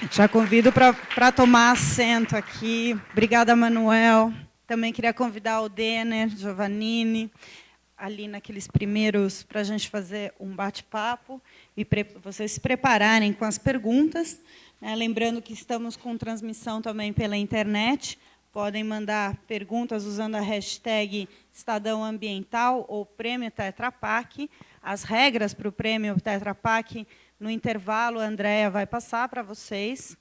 Já convido para tomar assento aqui. Obrigada, Manuel. Também queria convidar o Denner, Giovannini, ali naqueles primeiros, para a gente fazer um bate-papo e vocês se prepararem com as perguntas. Né? Lembrando que estamos com transmissão também pela internet. Podem mandar perguntas usando a hashtag Estadão Ambiental ou Prêmio Tetra Pak. As regras para o Prêmio Tetra Pak, no intervalo, a Andréa vai passar para vocês.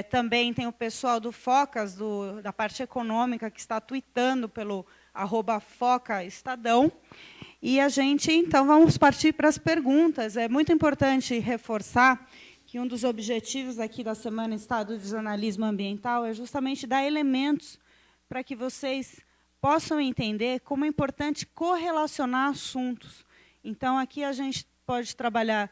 Também tem o pessoal do Focas, da parte econômica, que está tweetando pelo @FocaEstadão. E a gente, então, vamos partir para as perguntas. É muito importante reforçar que um dos objetivos aqui da Semana Estado de Jornalismo Ambiental é justamente dar elementos para que vocês possam entender como é importante correlacionar assuntos. Então, aqui a gente pode trabalhar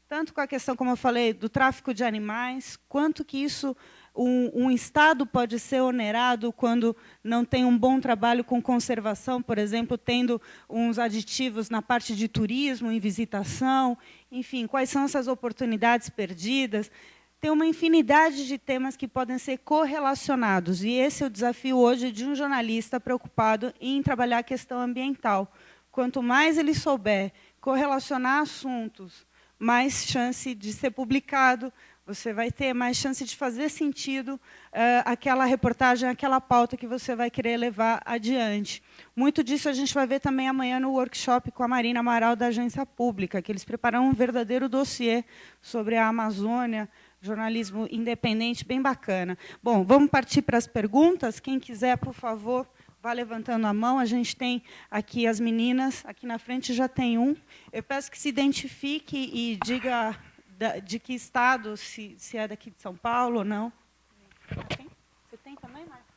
tanto com a questão, como eu falei, do tráfico de animais, quanto que isso, um Estado pode ser onerado quando não tem um bom trabalho com conservação, por exemplo, tendo uns aditivos na parte de turismo, em visitação, enfim, quais são essas oportunidades perdidas. Tem uma infinidade de temas que podem ser correlacionados, e esse é o desafio hoje de um jornalista preocupado em trabalhar a questão ambiental. Quanto mais ele souber correlacionar assuntos, mais chance de ser publicado, você vai ter mais chance de fazer sentido aquela reportagem, aquela pauta que você vai querer levar adiante. Muito disso a gente vai ver também amanhã no workshop com a Marina Amaral, da Agência Pública, que eles preparam um verdadeiro dossiê sobre a Amazônia, jornalismo independente, bem bacana. Bom, vamos partir para as perguntas. Quem quiser, por favor, vá levantando a mão. A gente tem aqui as meninas, aqui na frente já tem um. Eu peço que se identifique e diga de que estado, se é daqui de São Paulo ou não. Você tem também, Marcos?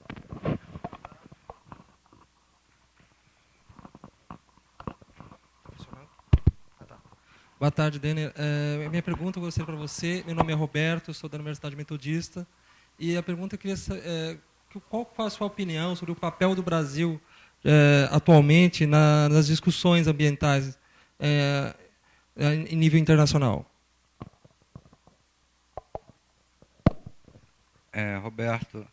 Boa tarde, Denner. Minha pergunta eu gostaria para você. Meu nome é Roberto, sou da Universidade Metodista. E a pergunta eu queria saber, qual é a sua opinião sobre o papel do Brasil atualmente nas discussões ambientais em nível internacional? Roberto,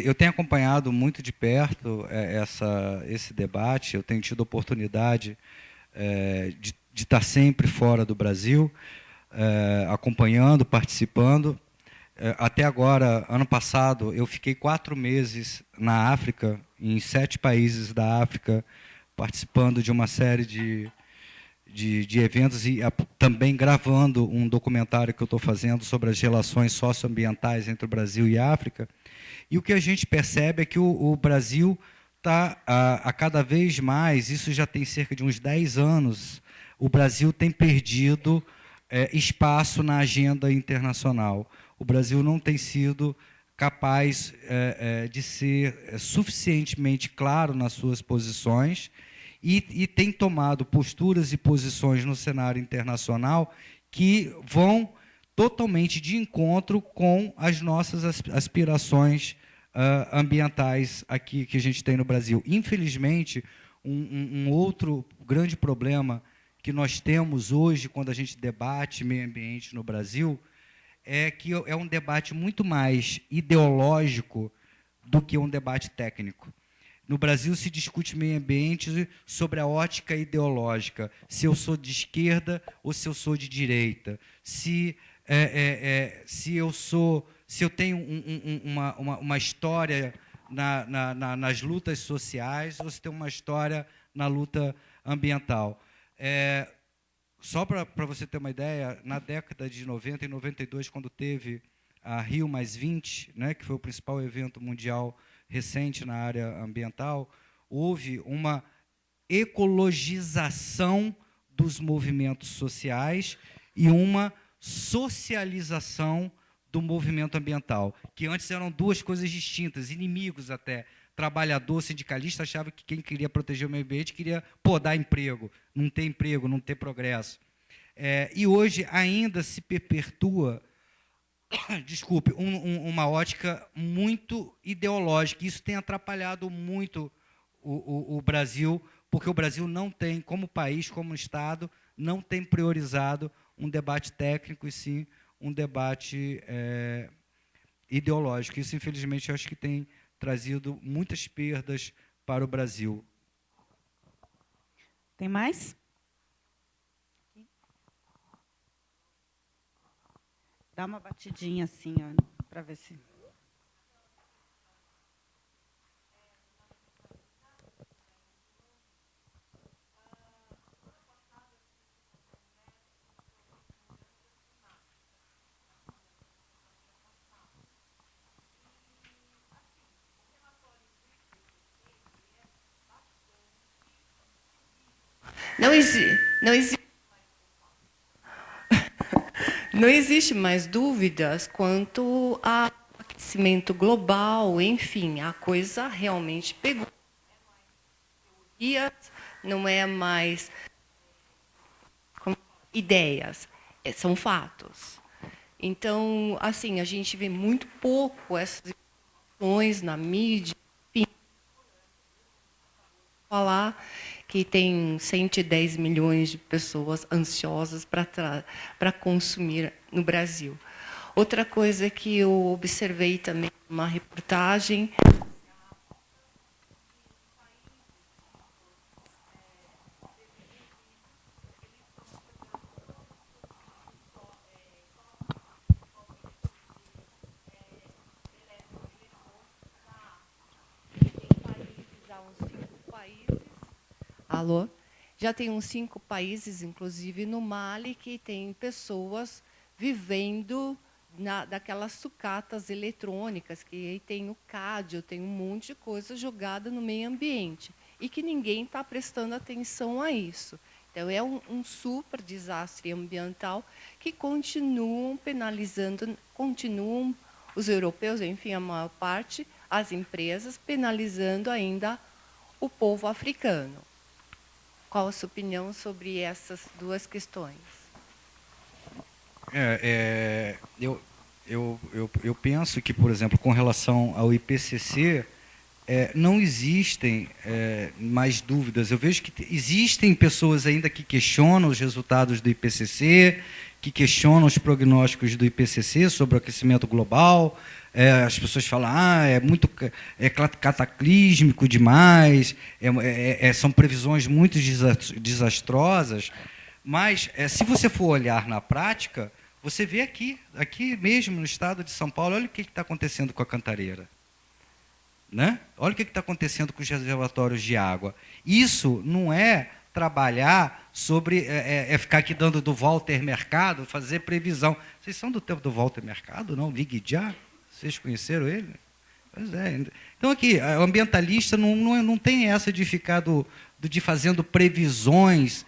eu tenho acompanhado muito de perto esse debate. Eu tenho tido oportunidade de estar sempre fora do Brasil, acompanhando, participando. Até agora, ano passado, eu fiquei 4 meses na África, em 7 países da África, participando de uma série de eventos e também gravando um documentário que eu estou fazendo sobre as relações socioambientais entre o Brasil e a África. E o que a gente percebe é que o Brasil está, a cada vez mais, isso já tem cerca de uns 10 anos, o Brasil tem perdido espaço na agenda internacional. O Brasil não tem sido capaz de ser suficientemente claro nas suas posições e tem tomado posturas e posições no cenário internacional que vão totalmente de encontro com as nossas aspirações ambientais aqui que a gente tem no Brasil. Infelizmente, um outro grande problema que nós temos hoje, quando a gente debate meio ambiente no Brasil, é que é um debate muito mais ideológico do que um debate técnico. No Brasil se discute meio ambiente sobre a ótica ideológica, se eu sou de esquerda ou se eu sou de direita, se eu tenho uma história nas lutas sociais ou se tem uma história na luta ambiental. Só para você ter uma ideia, na década de 90 e 92, quando teve a Rio+20, né, que foi o principal evento mundial recente na área ambiental, houve uma ecologização dos movimentos sociais e uma socialização do movimento ambiental, que antes eram duas coisas distintas, inimigos até. Trabalhador, sindicalista, achava que quem queria proteger o meio ambiente queria dar emprego, não ter progresso. E hoje ainda se perpetua, desculpe, uma ótica muito ideológica. Isso tem atrapalhado muito o Brasil, porque o Brasil não tem, como país, como Estado, não tem priorizado um debate técnico, e sim um debate ideológico. Isso, infelizmente, eu acho que tem trazido muitas perdas para o Brasil. Tem mais? Dá uma batidinha assim, para ver se... Não existe mais dúvidas quanto ao aquecimento global, enfim, a coisa realmente pegou. Não é mais ideias, são fatos. Então, assim, a gente vê muito pouco essas informações na mídia, enfim, falar que tem 110 milhões de pessoas ansiosas para consumir no Brasil. Outra coisa que eu observei também numa reportagem... Alô? Já tem uns 5 países, inclusive no Mali, que tem pessoas vivendo daquelas sucatas eletrônicas, que aí tem o cádio, tem um monte de coisa jogada no meio ambiente, e que ninguém está prestando atenção a isso. Então, é um super desastre ambiental que continuam penalizando, continuam os europeus, enfim, a maior parte, as empresas, penalizando ainda o povo africano. Qual a sua opinião sobre essas duas questões? Eu penso que, por exemplo, com relação ao IPCC, não existem mais dúvidas. Eu vejo que existem pessoas ainda que questionam os resultados do IPCC, que questionam os prognósticos do IPCC sobre o aquecimento global. As pessoas falam, é cataclísmico demais, são previsões muito desastrosas. Mas, se você for olhar na prática, você vê aqui mesmo no estado de São Paulo, olha o que está acontecendo com a Cantareira. Né? Olha o que está acontecendo com os reservatórios de água. Isso não é trabalhar sobre... ficar aqui dando do Walter Mercado, fazer previsão. Vocês são do tempo do Walter Mercado, não? Ligue já? Vocês conheceram ele? Pois é. Então, aqui, o ambientalista não tem essa de ficar de fazendo previsões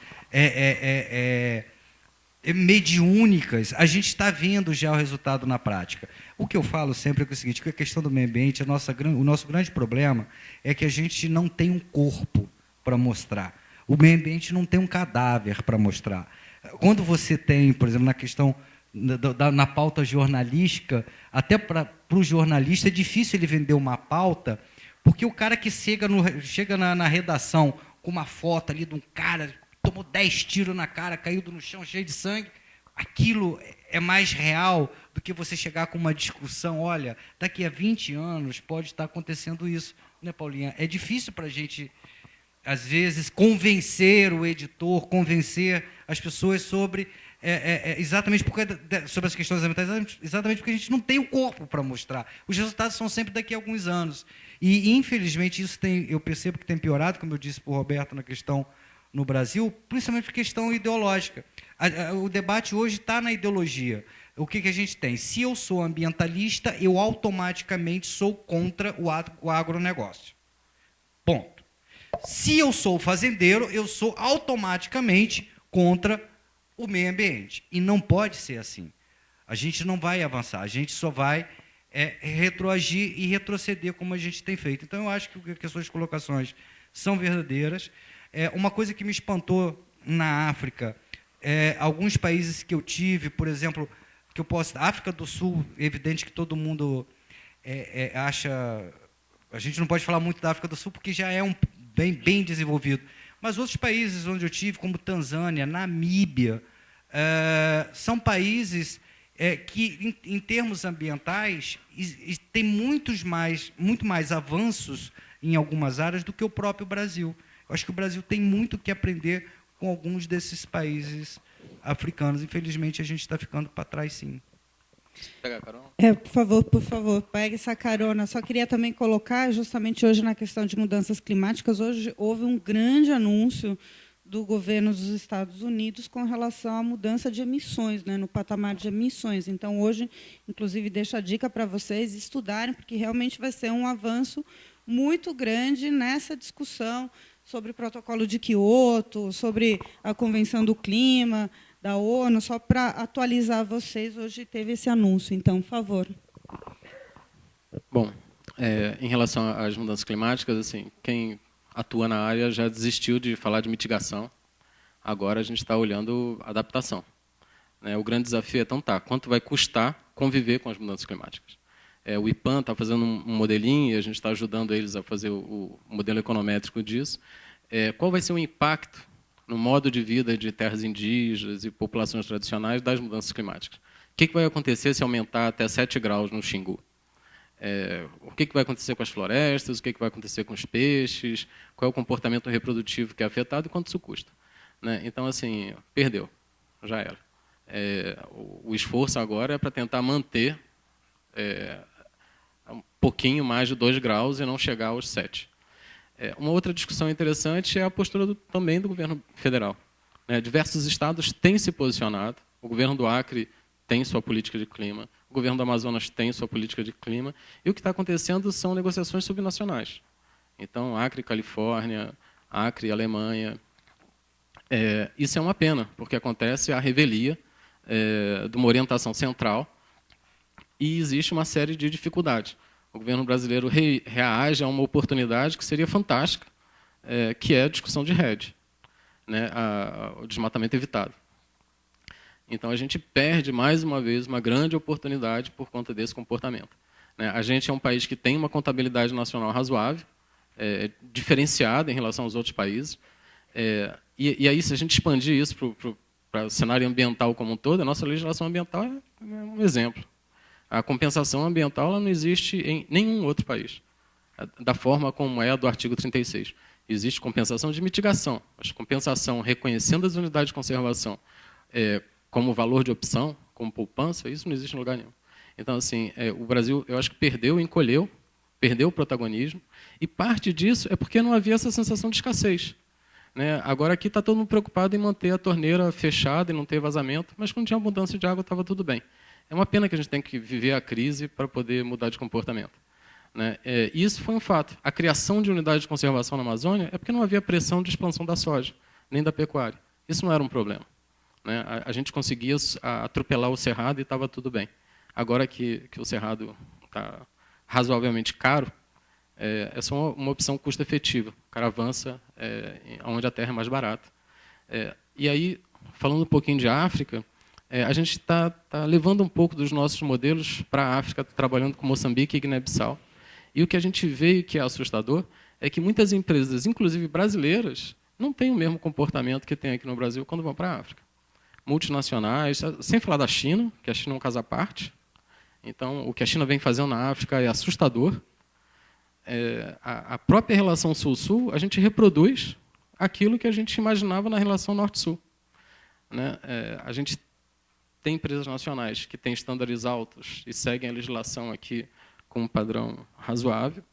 mediúnicas. A gente está vendo já o resultado na prática. O que eu falo sempre é o seguinte, que a questão do meio ambiente, o nosso grande problema é que a gente não tem um corpo para mostrar. O meio ambiente não tem um cadáver para mostrar. Quando você tem, por exemplo, na questão... na pauta jornalística, até para o jornalista é difícil ele vender uma pauta, porque o cara que chega na redação com uma foto ali de um cara que tomou 10 tiros na cara, caído no chão cheio de sangue, aquilo é mais real do que você chegar com uma discussão, olha, daqui a 20 anos pode estar acontecendo isso, né, Paulinha? É difícil para a gente, às vezes, convencer o editor, convencer as pessoas sobre... exatamente sobre as questões ambientais, exatamente porque a gente não tem o corpo para mostrar. Os resultados são sempre daqui a alguns anos. E, infelizmente, isso eu percebo que tem piorado, como eu disse para o Roberto, na questão no Brasil, principalmente por questão ideológica. O debate hoje está na ideologia. O que a gente tem? Se eu sou ambientalista, eu automaticamente sou contra o agronegócio. Ponto. Se eu sou fazendeiro, eu sou automaticamente contra o meio ambiente. E não pode ser assim. A gente não vai avançar, a gente só vai retroagir e retroceder como a gente tem feito. Então, eu acho que as suas colocações são verdadeiras. Uma coisa que me espantou na África, alguns países que eu tive, por exemplo, que eu posso... África do Sul, é evidente que todo mundo acha... A gente não pode falar muito da África do Sul, porque já é bem desenvolvido. Mas outros países onde eu tive, como Tanzânia, Namíbia, são países que, em termos ambientais, tem muito mais avanços em algumas áreas do que o próprio Brasil. Eu acho que o Brasil tem muito que aprender com alguns desses países africanos. Infelizmente, a gente está ficando para trás, sim. Pega a carona. Por favor, pegue essa carona. Só queria também colocar, justamente hoje, na questão de mudanças climáticas, hoje houve um grande anúncio do governo dos Estados Unidos com relação à mudança de emissões, né, no patamar de emissões. Então, hoje, inclusive, deixo a dica para vocês estudarem, porque realmente vai ser um avanço muito grande nessa discussão sobre o protocolo de Quioto, sobre a Convenção do Clima, da ONU, só para atualizar vocês, hoje teve esse anúncio. Então, por favor. Bom, em relação às mudanças climáticas, assim, quem atua na área já desistiu de falar de mitigação. Agora a gente está olhando adaptação. O grande desafio é, quanto vai custar conviver com as mudanças climáticas? O IPAN está fazendo um modelinho e a gente está ajudando eles a fazer o modelo econométrico disso. Qual vai ser o impacto no modo de vida de terras indígenas e populações tradicionais das mudanças climáticas? O que vai acontecer se aumentar até 7 graus no Xingu? O que vai acontecer com as florestas, o que vai acontecer com os peixes, qual é o comportamento reprodutivo que é afetado e quanto isso custa. Então, assim, perdeu, já era. O esforço agora é para tentar manter um pouquinho mais de 2 graus e não chegar aos 7. Uma outra discussão interessante é a postura também do governo federal. Diversos estados têm se posicionado, o governo do Acre tem sua política de clima, o governo do Amazonas tem sua política de clima, e o que está acontecendo são negociações subnacionais. Então, Acre, Califórnia, Acre, Alemanha. Isso é uma pena, porque acontece a revelia de uma orientação central e existe uma série de dificuldades. O governo brasileiro reage a uma oportunidade que seria fantástica, que é a discussão de REDD, o desmatamento evitado. Então, a gente perde, mais uma vez, uma grande oportunidade por conta desse comportamento. A gente é um país que tem uma contabilidade nacional razoável, diferenciada em relação aos outros países. E aí, se a gente expandir isso para o cenário ambiental como um todo, a nossa legislação ambiental é um exemplo. A compensação ambiental ela não existe em nenhum outro país, da forma como é a do artigo 36. Existe compensação de mitigação, mas compensação reconhecendo as unidades de conservação como valor de opção, como poupança, isso não existe em lugar nenhum. Então, assim, o Brasil, eu acho que encolheu, perdeu o protagonismo, e parte disso é porque não havia essa sensação de escassez. Agora aqui está todo mundo preocupado em manter a torneira fechada e não ter vazamento, mas quando tinha mudança de água estava tudo bem. É uma pena que a gente tem que viver a crise para poder mudar de comportamento. E isso foi um fato. A criação de unidades de conservação na Amazônia é porque não havia pressão de expansão da soja, nem da pecuária. Isso não era um problema. A gente conseguia atropelar o cerrado e estava tudo bem. Agora que o cerrado está razoavelmente caro, é só uma opção custo-efetiva. O cara avança onde a terra é mais barata. E aí, falando um pouquinho de África, a gente está levando um pouco dos nossos modelos para a África, trabalhando com Moçambique e Guiné-Bissau. E o que a gente vê e que é assustador é que muitas empresas, inclusive brasileiras, não têm o mesmo comportamento que tem aqui no Brasil quando vão para a África. Multinacionais, sem falar da China, que a China é um caso à parte. Então, o que a China vem fazendo na África é assustador. A própria relação Sul-Sul, a gente reproduz aquilo que a gente imaginava na relação Norte-Sul. A gente tem empresas nacionais que têm estándares altos e seguem a legislação aqui com um padrão razoável.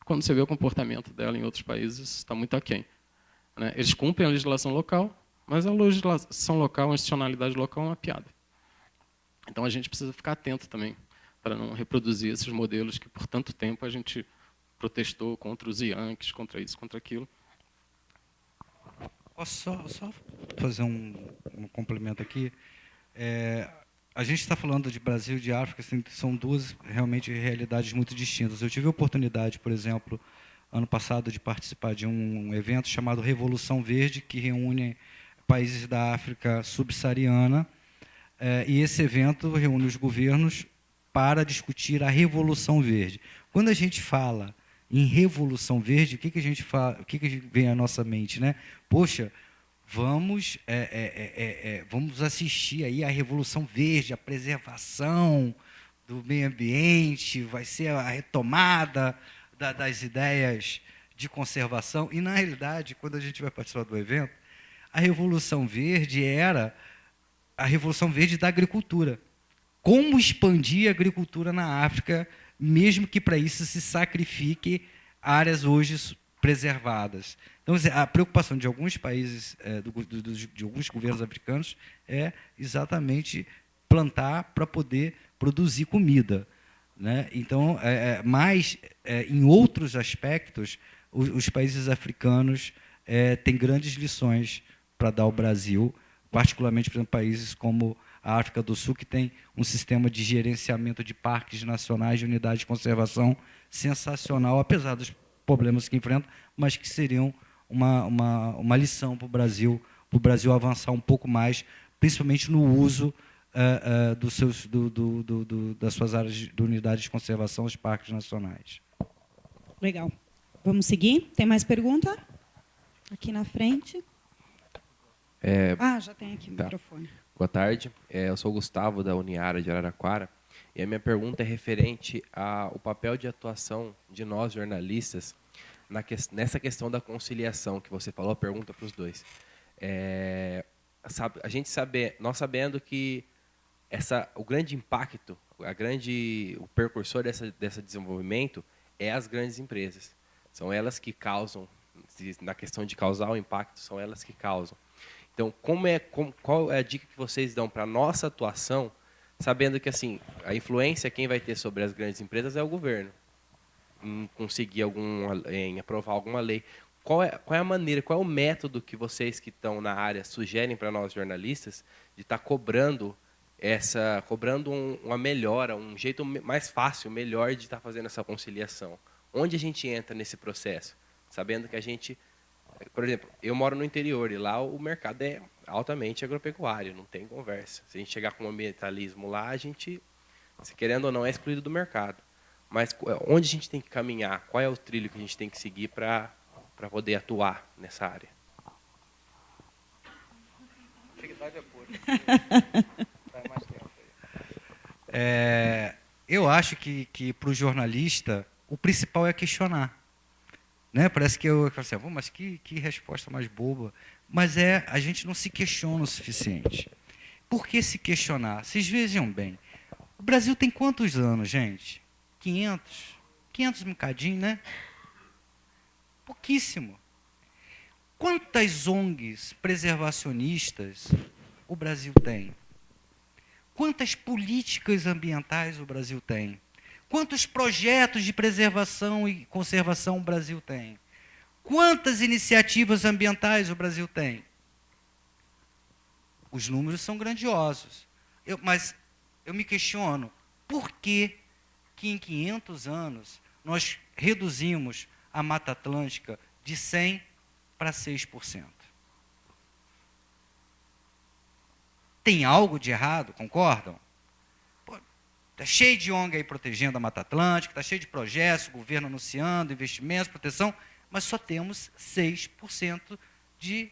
Quando você vê o comportamento dela em outros países, está muito aquém. Eles cumprem a legislação local, mas a legislação local, a institucionalidade local é uma piada. Então, a gente precisa ficar atento também para não reproduzir esses modelos que, por tanto tempo, a gente protestou contra os Yankees, contra isso, contra aquilo. Posso só fazer um complemento aqui? A gente está falando de Brasil e de África, assim, são duas realmente realidades muito distintas. Eu tive a oportunidade, por exemplo, ano passado, de participar de um evento chamado Revolução Verde, que reúne países da África subsaariana, e esse evento reúne os governos para discutir a Revolução Verde. Quando a gente fala em Revolução Verde, o que a gente fala, o que vem à nossa mente, né? Poxa, vamos vamos assistir aí a Revolução Verde, a preservação do meio ambiente, vai ser a retomada das ideias de conservação. E, na realidade, quando a gente vai participar do evento, a Revolução Verde era a Revolução Verde da agricultura. Como expandir a agricultura na África, mesmo que para isso se sacrifique áreas hoje preservadas. Então, a preocupação de alguns países, de alguns governos africanos, é exatamente plantar para poder produzir comida, né? Então, mas em outros aspectos, os países africanos têm grandes lições para dar ao Brasil, particularmente, por exemplo, países como a África do Sul, que tem um sistema de gerenciamento de parques nacionais, de unidades de conservação sensacional, apesar dos problemas que enfrentam, mas que seriam uma lição para o Brasil avançar um pouco mais, principalmente no uso das suas áreas de unidades de conservação, os parques nacionais. Legal. Vamos seguir? Tem mais pergunta? Aqui na frente. Já tem aqui o microfone. Boa tarde, eu sou o Gustavo, da Uniara de Araraquara, e a minha pergunta é referente ao papel de atuação de nós, jornalistas, nessa questão da conciliação que você falou, a pergunta para os dois. Nós sabendo que o grande impacto, o precursor desse desenvolvimento é as grandes empresas. São elas que causam, na questão de causar o impacto, são elas que causam. Então, qual é a dica que vocês dão para a nossa atuação, sabendo que assim, a influência quem vai ter sobre as grandes empresas é o governo, em aprovar alguma lei. Qual é a maneira, qual é o método que vocês que estão na área sugerem para nós jornalistas de estar cobrando uma melhora, um jeito mais fácil, melhor de estar fazendo essa conciliação? Onde a gente entra nesse processo? Sabendo que a gente... Por exemplo, eu moro no interior e lá o mercado é altamente agropecuário, não tem conversa. Se a gente chegar com o ambientalismo lá, a gente, se querendo ou não, é excluído do mercado. Mas onde a gente tem que caminhar? Qual é o trilho que a gente tem que seguir para poder atuar nessa área? Eu acho que para o jornalista, o principal é questionar. Né? Parece que eu falo assim, mas que resposta mais boba. Mas a gente não se questiona o suficiente. Por que se questionar? Vocês vejam bem, o Brasil tem quantos anos, gente? 500 um bocadinho, né? Pouquíssimo. Quantas ONGs preservacionistas o Brasil tem? Quantas políticas ambientais o Brasil tem? Quantos projetos de preservação e conservação o Brasil tem? Quantas iniciativas ambientais o Brasil tem? Os números são grandiosos. Mas eu me questiono, por que em 500 anos nós reduzimos a Mata Atlântica de 100% para 6%? Tem algo de errado, concordam? Está cheio de ONG aí protegendo a Mata Atlântica, está cheio de projetos, o governo anunciando investimentos, proteção, mas só temos 6% de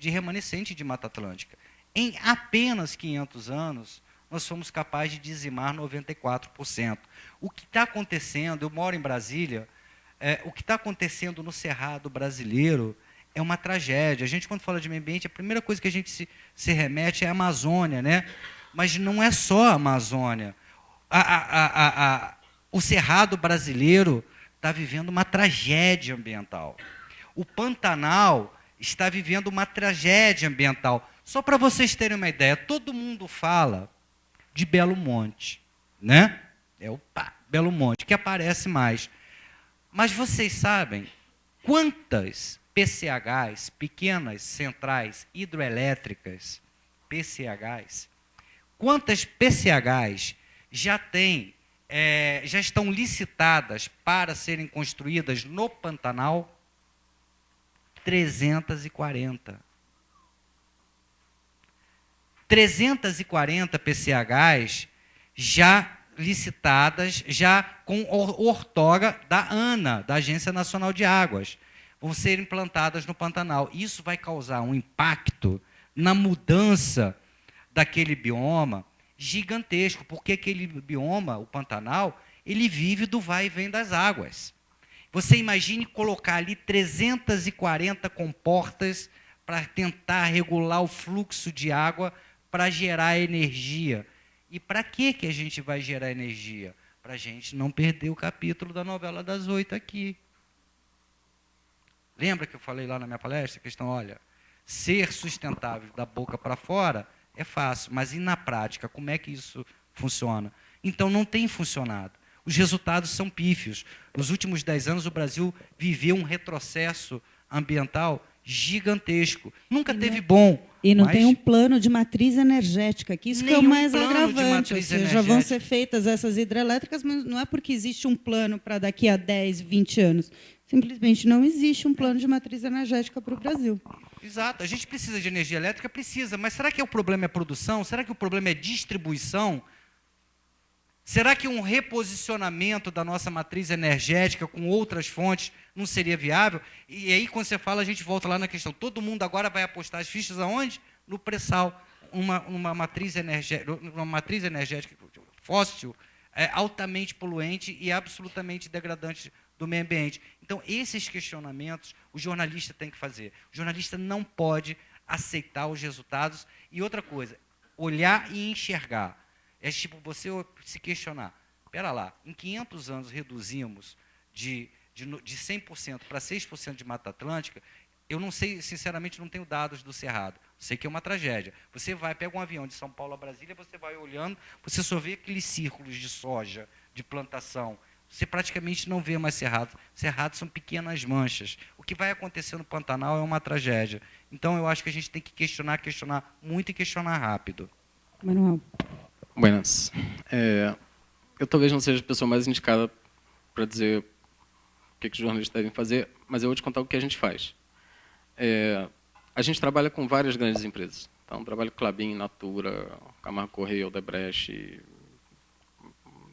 remanescente de Mata Atlântica. Em apenas 500 anos, nós fomos capazes de dizimar 94%. O que está acontecendo, eu moro em Brasília, o que está acontecendo no Cerrado brasileiro é uma tragédia. A gente, quando fala de meio ambiente, a primeira coisa que a gente se remete é a Amazônia, né? Mas não é só a Amazônia. O Cerrado brasileiro está vivendo uma tragédia ambiental. O Pantanal está vivendo uma tragédia ambiental. Só para vocês terem uma ideia, todo mundo fala de Belo Monte, né? Belo Monte, que aparece mais. Mas vocês sabem quantas PCHs, pequenas centrais hidroelétricas, PCHs, quantas PCHs já estão licitadas para serem construídas no Pantanal? 340. 340 PCHs já licitadas, já com outorga da ANA, da Agência Nacional de Águas, vão ser implantadas no Pantanal. Isso vai causar um impacto na mudança daquele bioma gigantesco, porque aquele bioma, o Pantanal, ele vive do vai e vem das águas. Você imagine colocar ali 340 comportas para tentar regular o fluxo de água para gerar energia. E para que a gente vai gerar energia? Para a gente não perder o capítulo da novela das 8 aqui. Lembra que eu falei lá na minha palestra? A questão, olha, ser sustentável da boca para fora é fácil, mas e na prática, como é que isso funciona? Então, não tem funcionado. Os resultados são pífios. Nos últimos 10 anos, o Brasil viveu um retrocesso ambiental gigantesco. Nunca teve bom. E não tem um plano de matriz energética, que isso que é o mais plano de agravante. Ou matriz seja, vão energética. ser feitas essas hidrelétricas, mas não é porque existe um plano para daqui a 10, 20 anos. Simplesmente não existe um plano de matriz energética para o Brasil. Exato. A gente precisa de energia elétrica? Precisa. Mas será que o problema é produção? Será que o problema é distribuição? Será que um reposicionamento da nossa matriz energética com outras fontes não seria viável? E aí, quando você fala, a gente volta lá na questão. Todo mundo agora vai apostar as fichas aonde? No pré-sal. Uma matriz energética fóssil, altamente poluente e absolutamente degradante do meio ambiente. Então, esses questionamentos o jornalista tem que fazer. O jornalista não pode aceitar os resultados. E outra coisa, olhar e enxergar. É tipo você se questionar. Espera lá, em 500 anos reduzimos de 100% para 6% de Mata Atlântica. Eu não sei, sinceramente, não tenho dados do Cerrado. Sei que é uma tragédia. Você pega um avião de São Paulo a Brasília, você vai olhando, você só vê aqueles círculos de soja, de plantação. Você praticamente não vê mais Cerrado. Cerrado são pequenas manchas. O que vai acontecer no Pantanal é uma tragédia. Então, eu acho que a gente tem que questionar muito e questionar rápido. Manuel. Buenas. Eu talvez não seja a pessoa mais indicada para dizer o que os jornalistas devem fazer, mas eu vou te contar o que a gente faz. A gente trabalha com várias grandes empresas. Então, trabalho com Klabin, Natura, Camargo Correia, Odebrecht,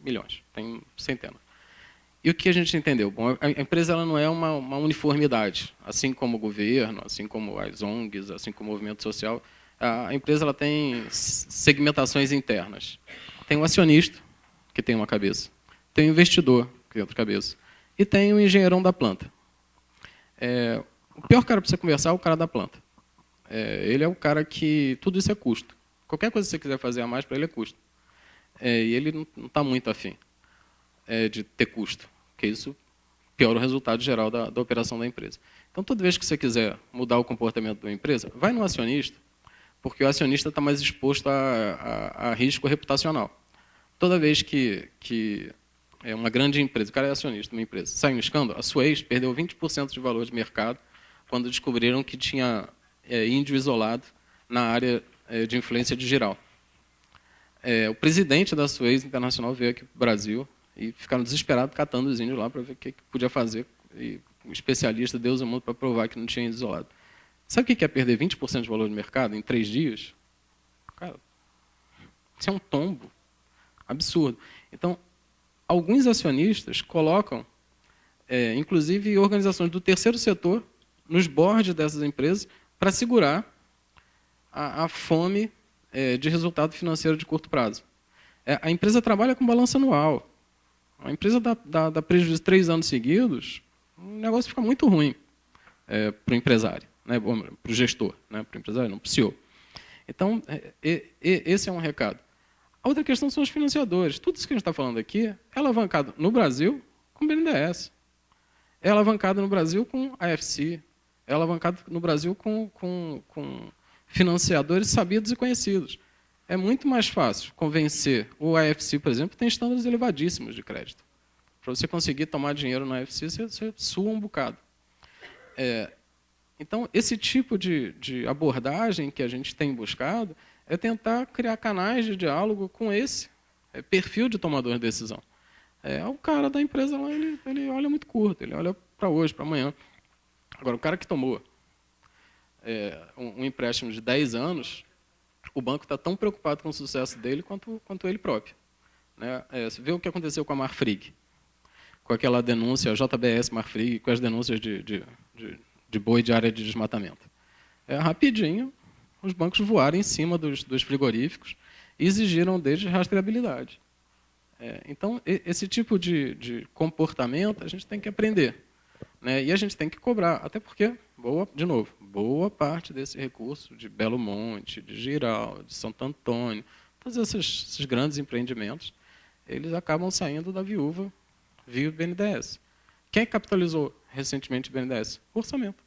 milhões, tem centenas. E o que a gente entendeu? Bom, a empresa ela não é uma uniformidade, assim como o governo, assim como as ONGs, assim como o movimento social. A empresa ela tem segmentações internas. Tem um acionista, que tem uma cabeça. Tem um investidor, que tem outra cabeça. E tem o engenheirão da planta. O pior cara para você conversar é o cara da planta. Ele é o cara que... Tudo isso é custo. Qualquer coisa que você quiser fazer a mais, para ele é custo. E ele não está muito afim de ter custo, porque isso piora o resultado geral da operação da empresa. Então, toda vez que você quiser mudar o comportamento da empresa, vai no acionista, porque o acionista está mais exposto a risco reputacional. Toda vez que é uma grande empresa, o cara é acionista de uma empresa, sai um escândalo, a Suez perdeu 20% de valor de mercado quando descobriram que tinha índio isolado na área de influência digital. O presidente da Suez Internacional veio aqui para o Brasil e ficaram desesperados catando os índios lá para ver o que podia fazer. E um especialista, Deus e o mundo, para provar que não tinha índio isolado. Sabe o que é perder 20% de valor de mercado em 3 dias? Cara, isso é um tombo absurdo. Então, alguns acionistas colocam, inclusive, organizações do terceiro setor nos boards dessas empresas para segurar a fome de resultado financeiro de curto prazo. A empresa trabalha com balanço anual. A empresa dá prejuízo 3 anos seguidos, o negócio fica muito ruim para o empresário, né, para o gestor, né, para o empresário, não para o CEO. Então, esse é um recado. A outra questão são os financiadores. Tudo isso que a gente está falando aqui é alavancado no Brasil com o BNDES. É alavancado no Brasil com a AFC. É alavancado no Brasil com financiadores sabidos e conhecidos. É muito mais fácil convencer o AFC, por exemplo, que tem estándares elevadíssimos de crédito. Para você conseguir tomar dinheiro no AFC, você sua um bocado. Então, esse tipo de abordagem que a gente tem buscado é tentar criar canais de diálogo com esse perfil de tomador de decisão. O cara da empresa lá, ele olha muito curto, ele olha para hoje, para amanhã. Agora, o cara que tomou um empréstimo de 10 anos, o banco está tão preocupado com o sucesso dele quanto ele próprio. Né? Você vê o que aconteceu com a Marfrig, com aquela denúncia, a JBS Marfrig, com as denúncias de boi de área de desmatamento. Rapidinho, os bancos voaram em cima dos frigoríficos e exigiram deles rastreabilidade. Então, esse tipo de comportamento a gente tem que aprender, né? E a gente tem que cobrar, até porque, boa parte desse recurso de Belo Monte, de Girau, de Santo Antônio, todos esses grandes empreendimentos, eles acabam saindo da viúva via o BNDES. Quem capitalizou recentemente o BNDES? O orçamento.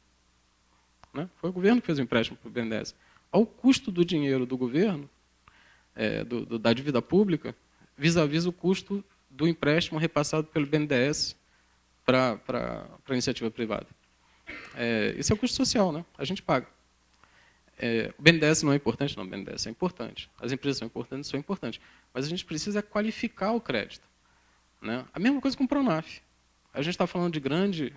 Né? Foi o governo que fez o empréstimo para o BNDES. Ao custo do dinheiro do governo, da dívida pública, vis-à-vis o custo do empréstimo repassado pelo BNDES para a iniciativa privada. Esse é o custo social, né? A gente paga. O BNDES não é importante? Não, o BNDES é importante. As empresas são importantes. Mas a gente precisa qualificar o crédito. Né? A mesma coisa com o Pronaf. A gente está falando de grande...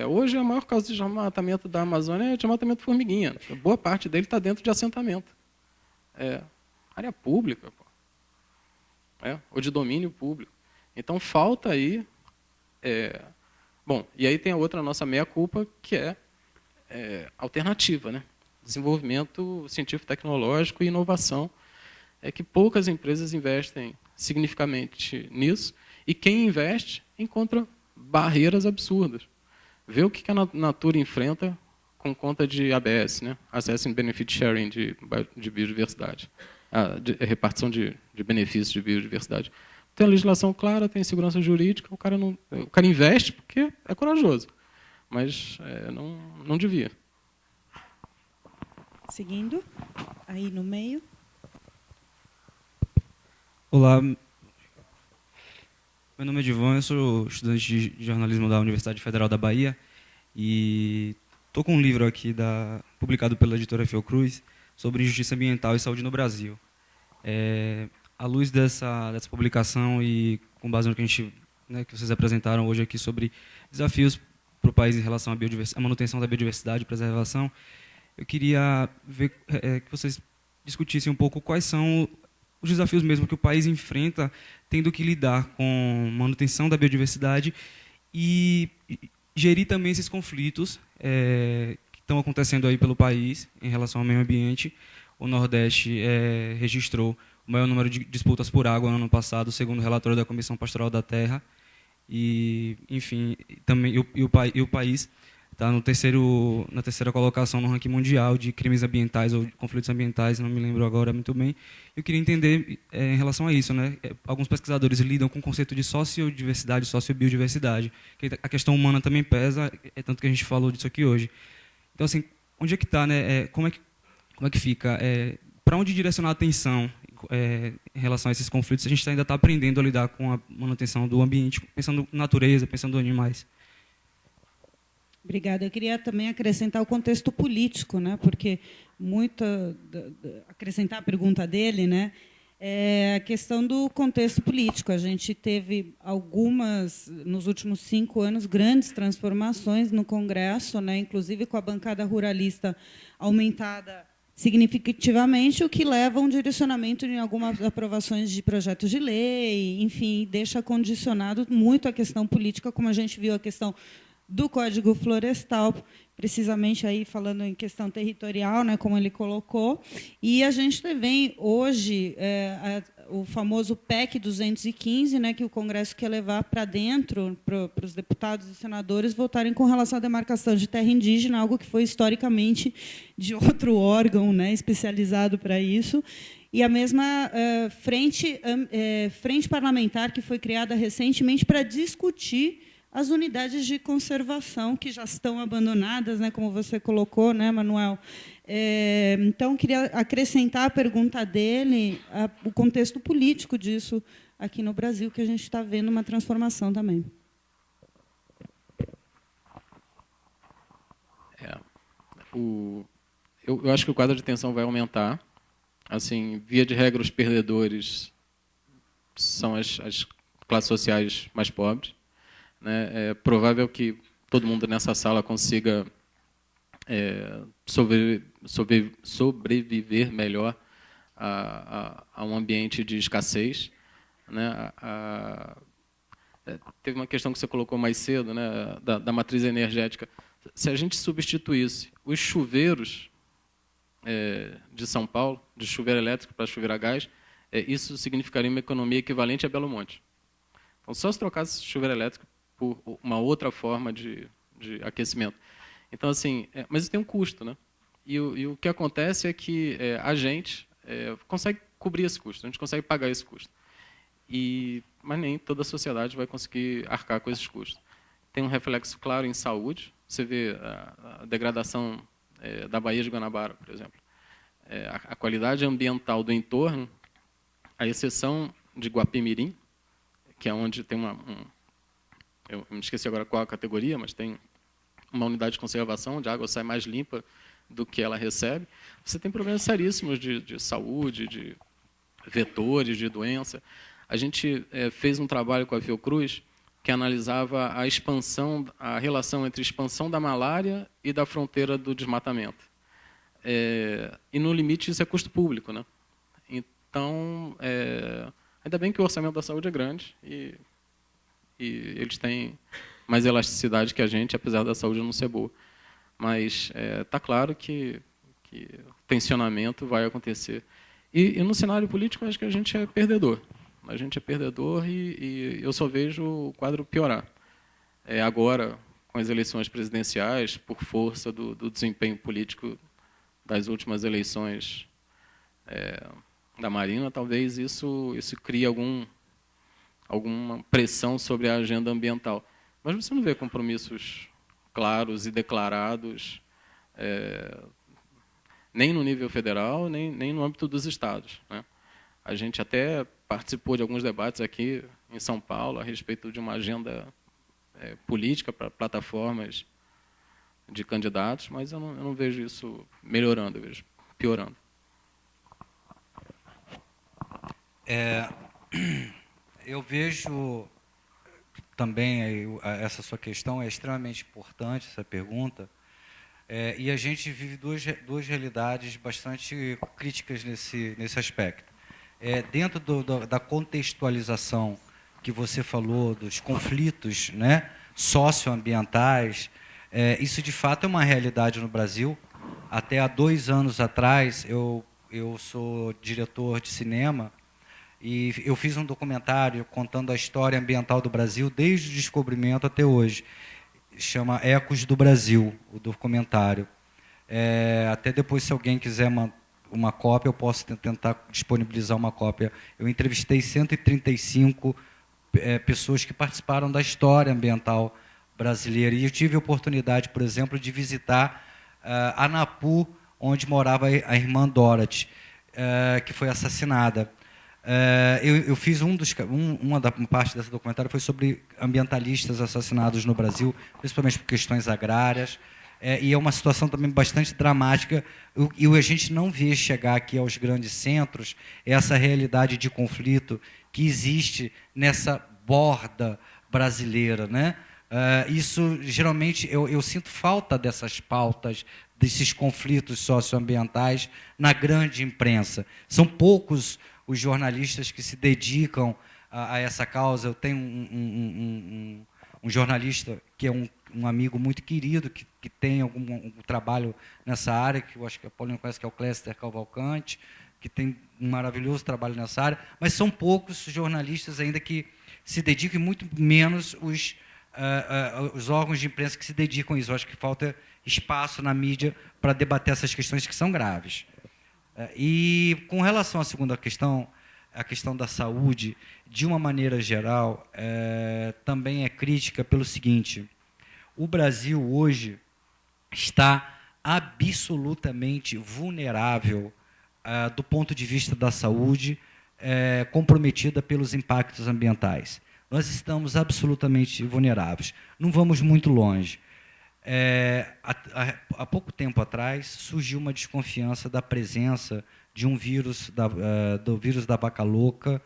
hoje, a maior causa de desmatamento da Amazônia é desmatamento de formiguinha. Boa parte dele está dentro de assentamento. Área pública, pô. Ou de domínio público. Então, falta aí... Bom, e aí tem a outra nossa meia-culpa, que é alternativa, né? Desenvolvimento científico-tecnológico e inovação. É que poucas empresas investem significativamente nisso, e quem investe encontra barreiras absurdas. Vê o que a Natura enfrenta com conta de ABS, né? Access and Benefit Sharing de biodiversidade, repartição de benefícios de biodiversidade. Tem a legislação clara, tem segurança jurídica, o cara investe porque é corajoso, mas não devia. Seguindo, aí no meio. Olá, meu nome é Divan, eu sou estudante de jornalismo da Universidade Federal da Bahia e estou com um livro aqui publicado pela editora Fiocruz sobre justiça ambiental e saúde no Brasil. À luz dessa publicação e com base no que que vocês apresentaram hoje aqui sobre desafios para o país em relação à manutenção da biodiversidade e preservação, eu queria ver que vocês discutissem um pouco quais são os desafios mesmo que o país enfrenta tendo que lidar com manutenção da biodiversidade e gerir também esses conflitos que estão acontecendo aí pelo país em relação ao meio ambiente. O Nordeste registrou o maior número de disputas por água no ano passado, segundo o relatório da Comissão Pastoral da Terra. E, enfim, também o país está na terceira colocação no ranking mundial de crimes ambientais ou de conflitos ambientais, não me lembro agora muito bem. Eu queria entender em relação a isso, né? Alguns pesquisadores lidam com o conceito de sociodiversidade, sociobiodiversidade, que a questão humana também pesa, tanto que a gente falou disso aqui hoje. Então, assim, onde é que está, né? Como é que fica? Para onde direcionar a atenção em relação a esses conflitos? A gente ainda está aprendendo a lidar com a manutenção do ambiente, pensando na natureza, pensando em animais. Obrigada. Eu queria também acrescentar o contexto político, né? Porque acrescentar a pergunta dele, né? É a questão do contexto político. A gente teve nos últimos 5 anos, grandes transformações no Congresso, né? Inclusive com a bancada ruralista aumentada significativamente, o que leva a um direcionamento em algumas aprovações de projetos de lei, enfim, deixa condicionado muito a questão política, como a gente viu a questão do Código Florestal, precisamente aí falando em questão territorial, né, como ele colocou. E a gente vem hoje o famoso PEC 215, né, que o Congresso quer levar para dentro, para os deputados e senadores votarem com relação à demarcação de terra indígena, algo que foi historicamente de outro órgão, né, especializado para isso. E a mesma frente parlamentar que foi criada recentemente para discutir as unidades de conservação que já estão abandonadas, né, como você colocou, né, Manuel? Então, queria acrescentar a pergunta dele, o contexto político disso aqui no Brasil, que a gente está vendo uma transformação também. Eu acho que o quadro de atenção vai aumentar. Assim, via de regra, os perdedores são as classes sociais mais pobres. É provável que todo mundo nessa sala consiga sobreviver melhor a um ambiente de escassez. Né? Teve uma questão que você colocou mais cedo, né, da matriz energética. Se a gente substituísse os chuveiros de São Paulo, de chuveiro elétrico para chuveiro a gás, isso significaria uma economia equivalente a Belo Monte. Então, só se trocasse esse chuveiro elétrico por uma outra forma de aquecimento. Então, assim, mas isso tem um custo, né? E o que acontece é que a gente consegue cobrir esse custo, a gente consegue pagar esse custo. Mas nem toda a sociedade vai conseguir arcar com esses custos. Tem um reflexo claro em saúde. Você vê a degradação da Baía de Guanabara, por exemplo. A qualidade ambiental do entorno, à exceção de Guapimirim, que é onde tem eu me esqueci agora qual a categoria, mas tem uma unidade de conservação, onde a água sai mais limpa do que ela recebe. Você tem problemas seríssimos de saúde, de vetores, de doença. A gente fez um trabalho com a Fiocruz que analisava a relação entre a expansão da malária e da fronteira do desmatamento. E, no limite, isso é custo público, né? Então, ainda bem que o orçamento da saúde é grande e eles têm mais elasticidade que a gente, apesar da saúde não ser boa. Mas está claro que tensionamento vai acontecer. E no cenário político, acho que a gente é perdedor. A gente é perdedor e eu só vejo o quadro piorar. Agora, com as eleições presidenciais, por força do desempenho político das últimas eleições da Marina, talvez isso crie alguma pressão sobre a agenda ambiental. Mas você não vê compromissos claros e declarados, nem no nível federal, nem no âmbito dos estados, né? A gente até participou de alguns debates aqui em São Paulo a respeito de uma agenda política para plataformas de candidatos, mas eu não vejo isso melhorando, eu vejo piorando. Eu vejo também essa sua questão é extremamente importante, essa pergunta, e a gente vive duas realidades bastante críticas nesse aspecto. Dentro da contextualização que você falou, dos conflitos, né, socioambientais, isso de fato é uma realidade no Brasil. Até há 2 anos atrás, eu sou diretor de cinema e eu fiz um documentário contando a história ambiental do Brasil desde o descobrimento até hoje. Chama Ecos do Brasil, o documentário. Até depois, se alguém quiser uma cópia, eu posso tentar disponibilizar uma cópia. Eu entrevistei 135 pessoas que participaram da história ambiental brasileira. E eu tive a oportunidade, por exemplo, de visitar Anapu, onde morava a irmã Dorothy, que foi assassinada. Eu fiz uma parte desse documentário foi sobre ambientalistas assassinados no Brasil, principalmente por questões agrárias. E é uma situação também bastante dramática, e a gente não vê chegar aqui aos grandes centros essa realidade de conflito que existe nessa borda brasileira, né? Isso, geralmente, eu sinto falta dessas pautas, desses conflitos socioambientais na grande imprensa. São poucos os jornalistas que se dedicam a essa causa. Eu tenho um jornalista que é um amigo muito querido, que tem um trabalho nessa área, que eu acho que a Paulina conhece, que é o Cléster Cavalcante, que tem um maravilhoso trabalho nessa área, mas são poucos jornalistas ainda que se dedicam, e muito menos os órgãos de imprensa que se dedicam a isso. Eu acho que falta espaço na mídia para debater essas questões que são graves. E, com relação à segunda questão, a questão da saúde, de uma maneira geral, também é crítica pelo seguinte: o Brasil hoje está absolutamente vulnerável do ponto de vista da saúde, comprometida pelos impactos ambientais. Nós estamos absolutamente vulneráveis. Não vamos muito longe. Há pouco tempo atrás, surgiu uma desconfiança da presença de um vírus, do vírus da vaca louca,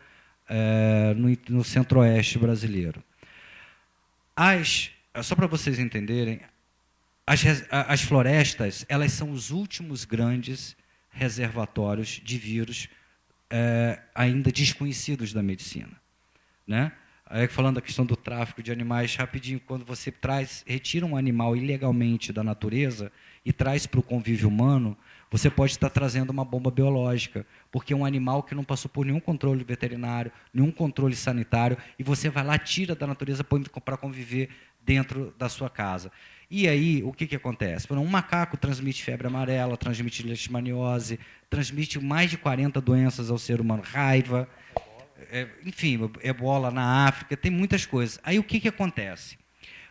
no centro-oeste brasileiro. Só para vocês entenderem, as florestas, elas são os últimos grandes reservatórios de vírus ainda desconhecidos da medicina, né? Aí, falando da questão do tráfico de animais, rapidinho, quando você retira um animal ilegalmente da natureza e traz para o convívio humano, Você pode estar trazendo uma bomba biológica, porque é um animal que não passou por nenhum controle veterinário, nenhum controle sanitário, e você vai lá, tira da natureza para conviver dentro da sua casa. E aí, o que acontece? Um macaco transmite febre amarela, transmite leishmaniose, transmite mais de 40 doenças ao ser humano, raiva, enfim, ebola na África, tem muitas coisas. Aí, o que acontece?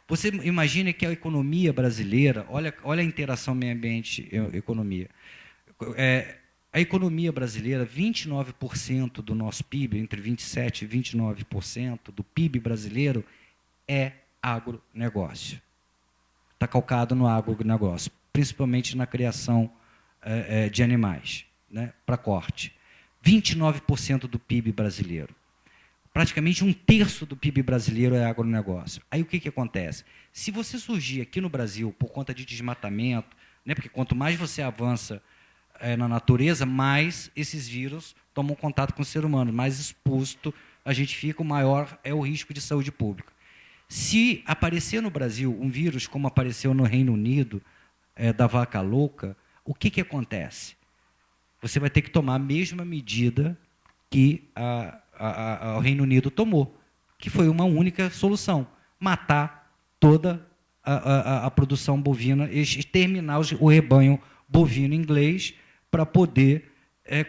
Você imagina que a economia brasileira, olha a interação meio ambiente e economia. A economia brasileira, 29% do nosso PIB, entre 27% e 29% do PIB brasileiro é agronegócio. Está calcado no agronegócio, principalmente na criação de animais, né, para corte. 29% do PIB brasileiro. Praticamente 1/3 do PIB brasileiro é agronegócio. Aí o que acontece? Se você surgir aqui no Brasil por conta de desmatamento, né, porque quanto mais você avança na natureza, mais esses vírus tomam contato com o ser humano, mais exposto a gente fica, maior é o risco de saúde pública. Se aparecer no Brasil um vírus como apareceu no Reino Unido, da vaca louca, o que acontece? Você vai ter que tomar a mesma medida que o Reino Unido tomou, que foi uma única solução: matar toda a produção bovina, exterminar o rebanho bovino inglês para poder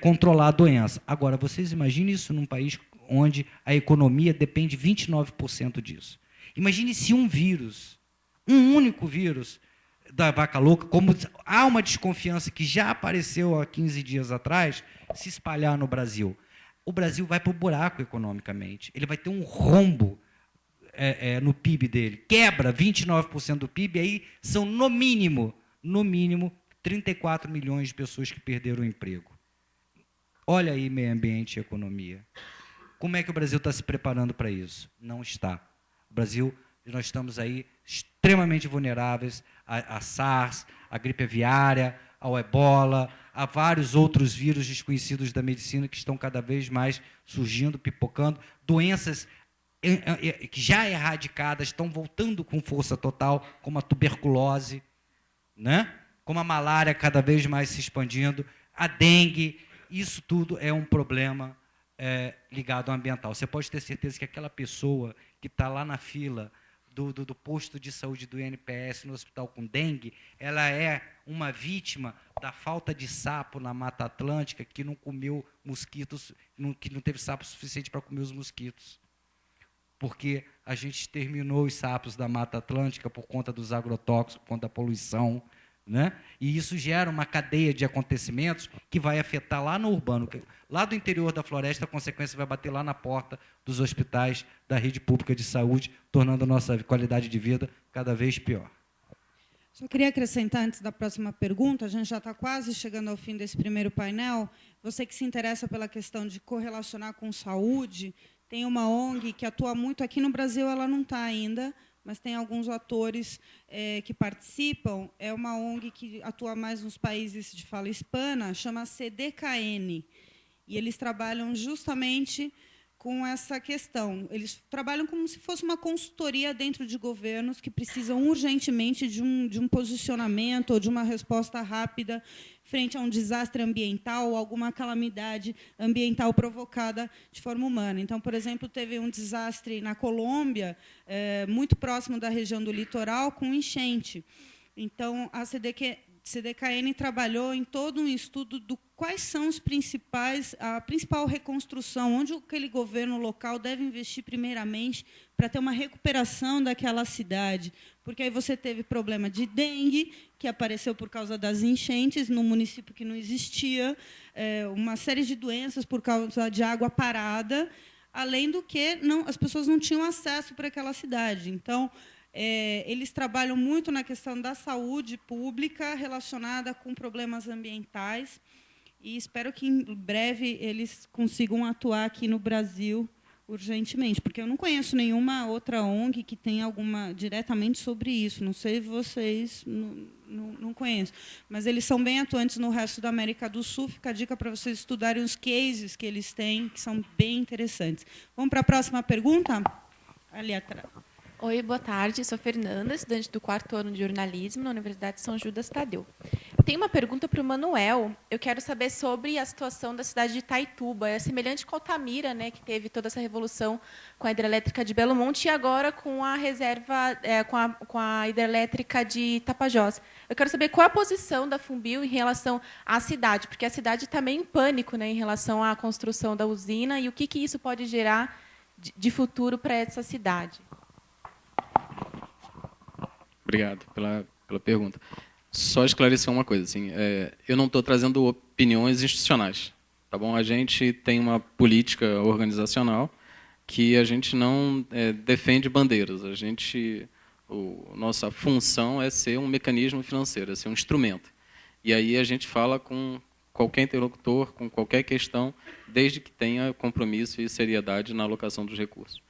controlar a doença. Agora, vocês imaginem isso num país onde a economia depende 29% disso. Imagine se um vírus, um único vírus da vaca louca, como há uma desconfiança que já apareceu há 15 dias atrás, se espalhar no Brasil. O Brasil vai para o buraco economicamente. Ele vai ter um rombo no PIB dele. Quebra 29% do PIB, aí são, no mínimo, 34 milhões de pessoas que perderam o emprego. Olha aí meio ambiente e economia. Como é que o Brasil está se preparando para isso? Não está. O Brasil, nós estamos aí extremamente vulneráveis à SARS, à gripe aviária, ao ebola, a vários outros vírus desconhecidos da medicina que estão cada vez mais surgindo, pipocando. Doenças que já erradicadas estão voltando com força total, como a tuberculose, né? Como a malária cada vez mais se expandindo, a dengue. Isso tudo é um problema ligado ao ambiental. Você pode ter certeza que aquela pessoa que está lá na fila do posto de saúde do INPS no hospital com dengue, ela é uma vítima da falta de sapo na Mata Atlântica, que não comeu mosquitos, que não teve sapo suficiente para comer os mosquitos. Porque a gente exterminou os sapos da Mata Atlântica por conta dos agrotóxicos, por conta da poluição, né? E isso gera uma cadeia de acontecimentos que vai afetar lá no urbano. Lá do interior da floresta, a consequência vai bater lá na porta dos hospitais da rede pública de saúde, tornando a nossa qualidade de vida cada vez pior. Só queria acrescentar, antes da próxima pergunta, a gente já está quase chegando ao fim desse primeiro painel. Você que se interessa pela questão de correlacionar com saúde, tem uma ONG que atua muito aqui no Brasil, ela não está ainda, mas tem alguns atores que participam. É uma ONG que atua mais nos países de fala hispana, chama CDKN. E eles trabalham justamente com essa questão. Eles trabalham como se fosse uma consultoria dentro de governos que precisam urgentemente de um posicionamento ou de uma resposta rápida frente a um desastre ambiental ou alguma calamidade ambiental provocada de forma humana. Então, por exemplo, teve um desastre na Colômbia, muito próximo da região do litoral, com enchente. Então, a CDKN trabalhou em todo um estudo do quais são a principal reconstrução, onde aquele governo local deve investir primeiramente para ter uma recuperação daquela cidade. Porque aí você teve problema de dengue, que apareceu por causa das enchentes, num município que não existia, uma série de doenças por causa de água parada, além do que as pessoas não tinham acesso para aquela cidade. Então, eles trabalham muito na questão da saúde pública relacionada com problemas ambientais e espero que, em breve, eles consigam atuar aqui no Brasil urgentemente, porque eu não conheço nenhuma outra ONG que tenha alguma diretamente sobre isso. Não sei vocês, não conheço. Mas eles são bem atuantes no resto da América do Sul. Fica a dica para vocês estudarem os cases que eles têm, que são bem interessantes. Vamos para a próxima pergunta? Ali atrás. Oi, boa tarde. Sou Fernanda, estudante do 4º ano de jornalismo na Universidade de São Judas Tadeu. Tenho uma pergunta para o Manuel. Eu quero saber sobre a situação da cidade de Itaituba. É semelhante com Altamira, né, que teve toda essa revolução com a hidrelétrica de Belo Monte e agora com a reserva, com a hidrelétrica de Tapajós. Eu quero saber qual é a posição da Funbil em relação à cidade, porque a cidade está meio em pânico, né, em relação à construção da usina e o que isso pode gerar de futuro para essa cidade. Obrigado pela pergunta. Só esclarecer uma coisa, assim, eu não estou trazendo opiniões institucionais, tá bom? A gente tem uma política organizacional que a gente não defende bandeiras. Nossa função é ser um mecanismo financeiro, é ser um instrumento. E aí a gente fala com qualquer interlocutor, com qualquer questão, desde que tenha compromisso e seriedade na alocação dos recursos.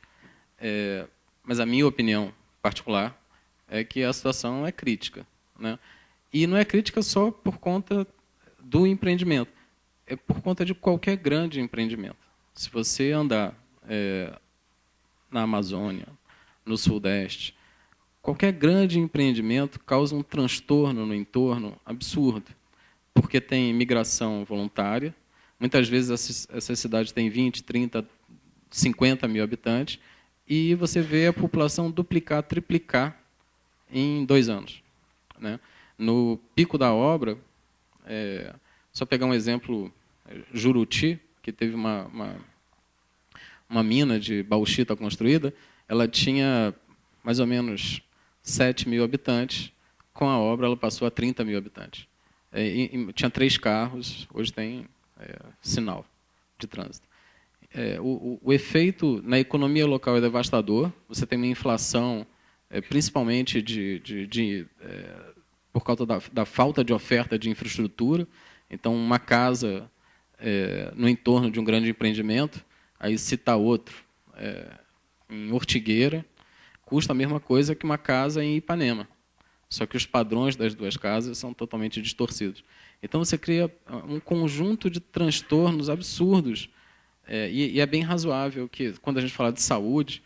Mas a minha opinião particular é que a situação é crítica, né? E não é crítica só por conta do empreendimento, é por conta de qualquer grande empreendimento. Se você andar na Amazônia, no Sudeste, qualquer grande empreendimento causa um transtorno no entorno absurdo, porque tem migração voluntária. Muitas vezes essa cidade tem 20, 30, 50 mil habitantes, e você vê a população duplicar, triplicar em 2 anos, né? No pico da obra, só pegar um exemplo, Juruti, que teve uma mina de bauxita construída, ela tinha mais ou menos 7 mil habitantes, com a obra ela passou a 30 mil habitantes. Tinha 3 carros, hoje tem sinal de trânsito. O efeito na economia local é devastador, você tem uma inflação principalmente por causa da falta de oferta de infraestrutura. Então, uma casa no entorno de um grande empreendimento, aí cita outro, em Ortigueira, custa a mesma coisa que uma casa em Ipanema, só que os padrões das 2 casas são totalmente distorcidos. Então, você cria um conjunto de transtornos absurdos, e é bem razoável que, quando a gente fala de saúde,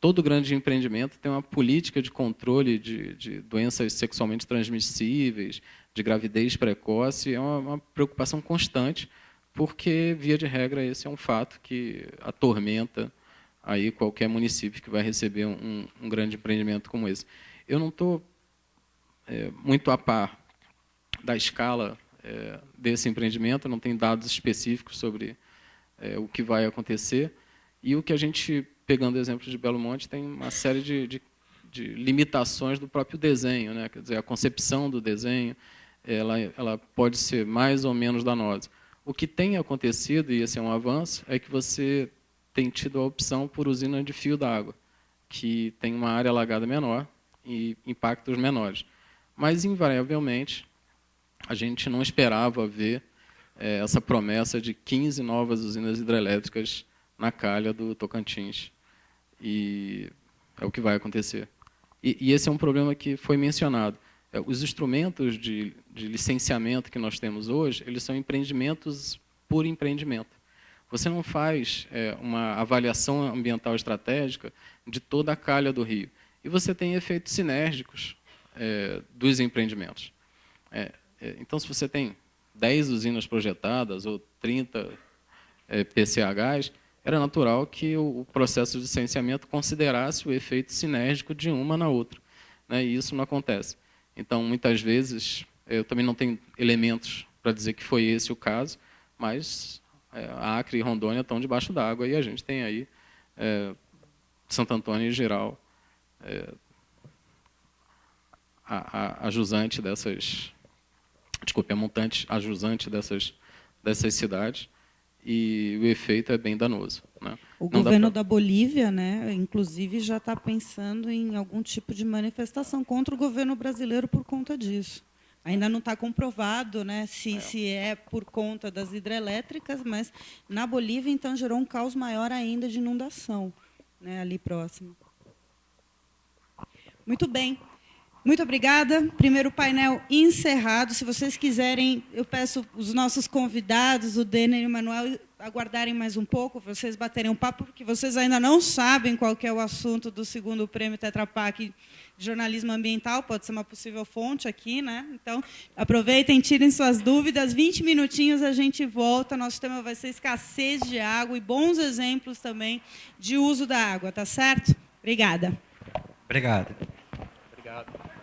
todo grande empreendimento tem uma política de controle de doenças sexualmente transmissíveis, de gravidez precoce. É uma preocupação constante, porque, via de regra, esse é um fato que atormenta aí qualquer município que vai receber um grande empreendimento como esse. Eu não estou muito a par da escala desse empreendimento, não tenho dados específicos sobre o que vai acontecer. E o que a gente, pegando o exemplo de Belo Monte, tem uma série de limitações do próprio desenho, né? Quer dizer, a concepção do desenho ela pode ser mais ou menos danosa. O que tem acontecido, e esse é um avanço, é que você tem tido a opção por usina de fio d'água, que tem uma área alagada menor e impactos menores. Mas, invariavelmente, a gente não esperava ver essa promessa de 15 novas usinas hidrelétricas na calha do Tocantins. E é o que vai acontecer. E esse é um problema que foi mencionado. Os instrumentos de licenciamento que nós temos hoje, eles são empreendimentos por empreendimento. Você não faz uma avaliação ambiental estratégica de toda a calha do rio. E você tem efeitos sinérgicos dos empreendimentos. Então, se você tem 10 usinas projetadas ou 30 PCHs, era natural que o processo de licenciamento considerasse o efeito sinérgico de uma na outra, né? E isso não acontece. Então, muitas vezes, eu também não tenho elementos para dizer que foi esse o caso, mas a Acre e Rondônia estão debaixo d'água e a gente tem aí Santo Antônio em geral, a jusante dessas... Desculpe, a montante, a jusante dessas cidades, e o efeito é bem danoso, né? O governo da Bolívia, né, inclusive, já está pensando em algum tipo de manifestação contra o governo brasileiro por conta disso. Ainda não está comprovado, né, se é por conta das hidrelétricas, mas na Bolívia, então, gerou um caos maior ainda de inundação, né, ali próximo. Muito bem. Muito obrigada. Primeiro painel encerrado. Se vocês quiserem, eu peço os nossos convidados, o Denner e o Manuel, aguardarem mais um pouco, vocês baterem um papo, porque vocês ainda não sabem qual que é o assunto do segundo prêmio Tetra Pak de jornalismo ambiental, pode ser uma possível fonte aqui, né? Então, aproveitem, tirem suas dúvidas, 20 minutinhos a gente volta, nosso tema vai ser escassez de água e bons exemplos também de uso da água, tá certo? Obrigada. Obrigado. Obrigado.